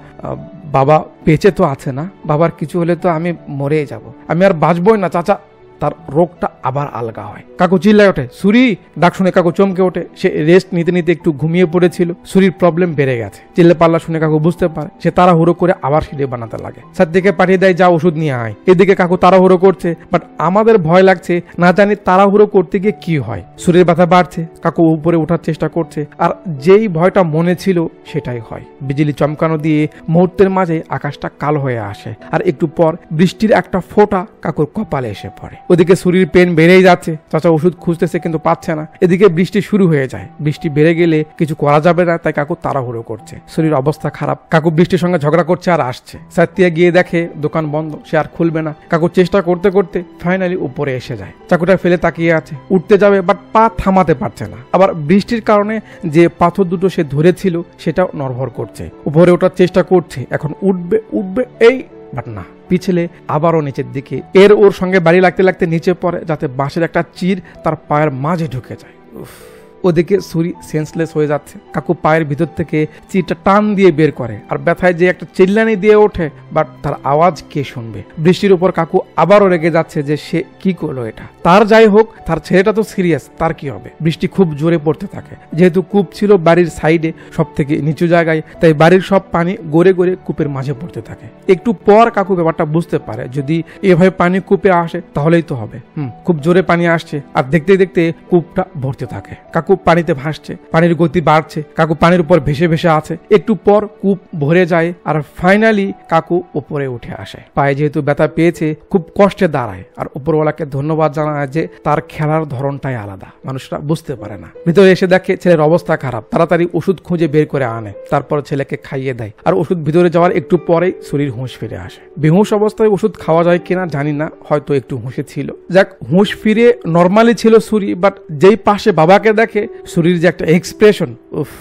বাবা বেঁচে তো আছে না? বাবার কিছু হলে তো আমি মরেই যাব, আমি আর বাঁচবই না চাচা। তার রোগটা আবার আলগা হয়। কাকু চিল্লায় ওঠে, সুরি। ডাক শুনে কাকু চমকে ওঠে। সে রেস্ট নিতে নিতে একটু ঘুমিয়ে পড়েছিল। সুরির প্রবলেম বেড়ে গেছে। চিল্লে পাল্লা শুনে কাকু বুঝতে পারে। সে তাড়াহুড়ো করে আবার সিঁড়ি বানাতে লাগে। স্যার দিকে পাঠিয়ে দেয়, যা ওষুধ নিয়ে আয়। এদিকে কাকু তাড়াহুড়ো করছে, বাট আমাদের ভয় লাগছে, না জানি তাড়াহুড়ো করতে গিয়ে কি হয়। সুরির ব্যথা বাড়ছে, কাকু উপরে ওঠার চেষ্টা করছে, আর যেই ভয়টা মনে ছিল সেটাই হয়। বিজলি চমকানো দিয়ে মুহূর্তের মাঝে আকাশটা কালো হয়ে আসে, আর একটু পর বৃষ্টির একটা ফোঁটা কাকুর কপালে এসে পড়ে। ওদিকে শরীর পেন বেড়েই যাচ্ছে। চাচা ওষুধ খুঁজতেছে কিন্তু পাচ্ছে না। এদিকে বৃষ্টি শুরু হয়ে যায়। বৃষ্টি বেড়ে গেলে কিছু করা যাবে না, তাই কাকু তাড়াহুড়ো করছে। শরীর অবস্থা খারাপ। কাকু বৃষ্টির সঙ্গে ঝগড়া করছে আর আসছে। সাতিয়া গিয়ে দেখে দোকান বন্ধ, সে আর খুলবে না। কাকু চেষ্টা করতে করতে ফাইনালি উপরে এসে যায়। চাকুটা ফেলে তাকিয়ে আছে, উঠতে যাবে বাট পা থামাতে পারছে না। আবার বৃষ্টির কারণে যে পাথর দুটো সে ধরেছিল সেটাও নড়বড় করছে। উপরে ওঠার চেষ্টা করছে, এখন উঠবে উঠবে এই, বাট না, পিছলে আবারও নিচের দিকে। ওর সঙ্গে বাড়ি লাগতে লাগতে নিচে পড়ে, যাতে বাঁশের একটা চির তার পায়ের মাঝে ঢুকে যায়। ওদিকে সুরি সেন্সলেস হয়ে যাচ্ছে। কাকু পায়ের ভিতর থেকে চিরটা টান দিয়ে বের করে, আর ব্যথায় যে একটা চিল্লানি দিয়ে ওঠে, বাট তার আওয়াজ কে শুনবে? বৃষ্টির উপর কাকু আবারও রেগে যাচ্ছে যে সে কি করলো এটা। তার যাই হোক, তার ছেলেটা তো সিরিয়াস, তার কি হবে? বৃষ্টি খুব জোরে পড়তে থাকে। যেহেতু কূপ ছিল বাড়ির সাইডে সব থেকে নিচু জায়গায়, তাই বাড়ির সব পানি গড়ে গড়ে কূপের মাঝে পড়তে থাকে। একটু পর কাকু ব্যাপারটা বুঝতে পারে, যদি এভাবে পানি কূপে আসে তাহলেই তো হবে। খুব জোরে পানি আসছে, আর দেখতে দেখতে কূপটা ভরতে থাকে। কাকু পানিতে ভাসছে, পানির গতি বাড়ছে। কাকু পানির উপর ভেসে ভেসে আছে। একটু পর কূপ ভরে যায়, আর ফাইনালি কাকু উপরে উঠে আসে। পায়ে যেহেতু ব্যথা পেয়েছে, খুব কষ্টে দাঁড়ায়, আর উপরওয়ালাকে ধন্যবাদ জানায় যে তার খেলার ধরনটাই আলাদা, মানুষরা বুঝতে পারে না। ভিতরে এসে দেখে ছেলের অবস্থা খারাপ। তাড়াতাড়ি ওষুধ খুঁজে বের করে আনে, তারপর ছেলেকে খাইয়ে দেয়। আর ওষুধ ভিতরে যাওয়ার একটু পরেই শরীর হুঁশ ফিরে আসে। বেহুশ অবস্থায় ওষুধ খাওয়া যায় কিনা জানি না, হয়তো একটু হুঁশে ছিল। যাক, হুঁশ ফিরে নর্মালি ছিল সুরি, বাট যেই পাশে বাবাকে দেখে, শরীর যে একটা এক্সপ্রেশন, উফ,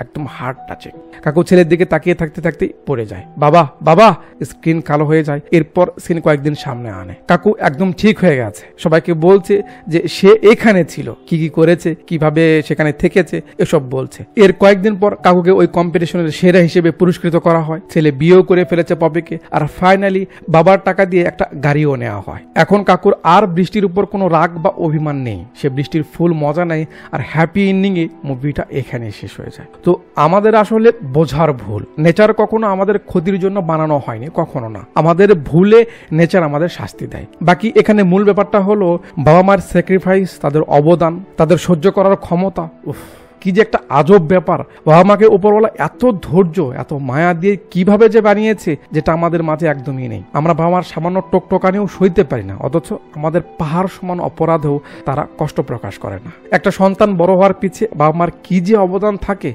একদম হার্ট টাচিং। কাকু ছেলের দিকে তাকিয়ে থাকতে থাকতেই পড়ে যায়। বাবা বাবা, স্ক্রিন কালো হয়ে যায়। এরপর সিন কয়েকদিন সামনে আনে। কাকু একদম ঠিক হয়ে গেছে। সবাইকে বলছে যে সে এখানে ছিল, কি কি করেছে, কিভাবে সেখানে থেকেছে, এসব বলছে। এর কয়েকদিন পর কাকুকে ওই কম্পিটিশনের সেরা হিসেবে পুরস্কৃত করা হয়। ছেলে বিয়েও করে ফেলেছে পপিকে, আর ফাইনালি বাবার টাকা দিয়ে একটা গাড়িও নেওয়া হয়। এখন কাকুর আর বৃষ্টির উপর কোনো রাগ বা অভিমান নেই। সে বৃষ্টির ফুল মজা নেয়, আর হ্যাপি এন্ডিংয়ে মুভিটা এখানে শেষ হয়ে যায়। তো আমাদের আসলে বোঝার ভুল। নেচার কখনো আমাদের ক্ষতির জন্য বানানো হয়নি, কখনো না। আমাদের ভুলে নেচার আমাদের শাস্তি দেয়। বাকি এখানে মূল ব্যাপারটা হলো বাবা মার স্যাক্রিফাইস, তাদের অবদান, তাদের সহ্য করার ক্ষমতা। উফ, কি যে একটা আজব ব্যাপার। বাবা মাকে উপরওয়ালা এত ধৈর্য এত মায়া দিয়ে কিভাবে যে বানিয়েছে, যেটা আমাদের মাঝে একদমই নেই। আমরা বাবা মার সামান্য টোকটোকানিও সইতে পারি না, অথচ আমাদের পাহাড় সমান অপরাধেও তারা কষ্ট প্রকাশ করে না। একটা সন্তান বড় হওয়ার পিছে বাবা মার কি যে অবদান থাকে,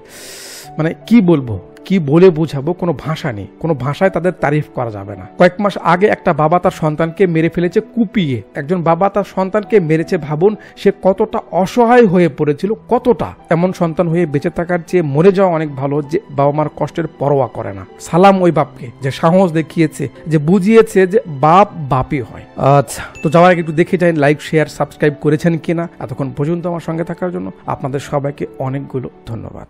মানে কি বলবো, কি বলে বোঝাবো, কোনো ভাষা নেই, কোনো ভাষায় তাদের তারিফ করা যাবে না। কয়েক মাস আগে একটা বাবা তার সন্তানকে মেরে ফেলেছে কুপিয়ে। একজন বাবা তার সন্তানকে মেরেছে, ভাবুন সে কতটা অসহায় হয়ে পড়েছিল, কতটা। এমন সন্তান হয়ে বেঁচে থাকার চেয়ে মরে যাওয়া অনেক ভালো, যে বাবা মার কষ্টের পরোয়া করে না। সালাম ওই বাপকে যে সাহস দেখিয়েছে, যে বুঝিয়েছে যে বাপ বাপই হয়। আচ্ছা, তো যাওয়ার আগে একটু দেখে যান লাইক শেয়ার সাবস্ক্রাইব করেছেন কিনা। এতক্ষণ পর্যন্ত আমার সঙ্গে থাকার জন্য আপনাদের সবাইকে অনেকগুলো ধন্যবাদ।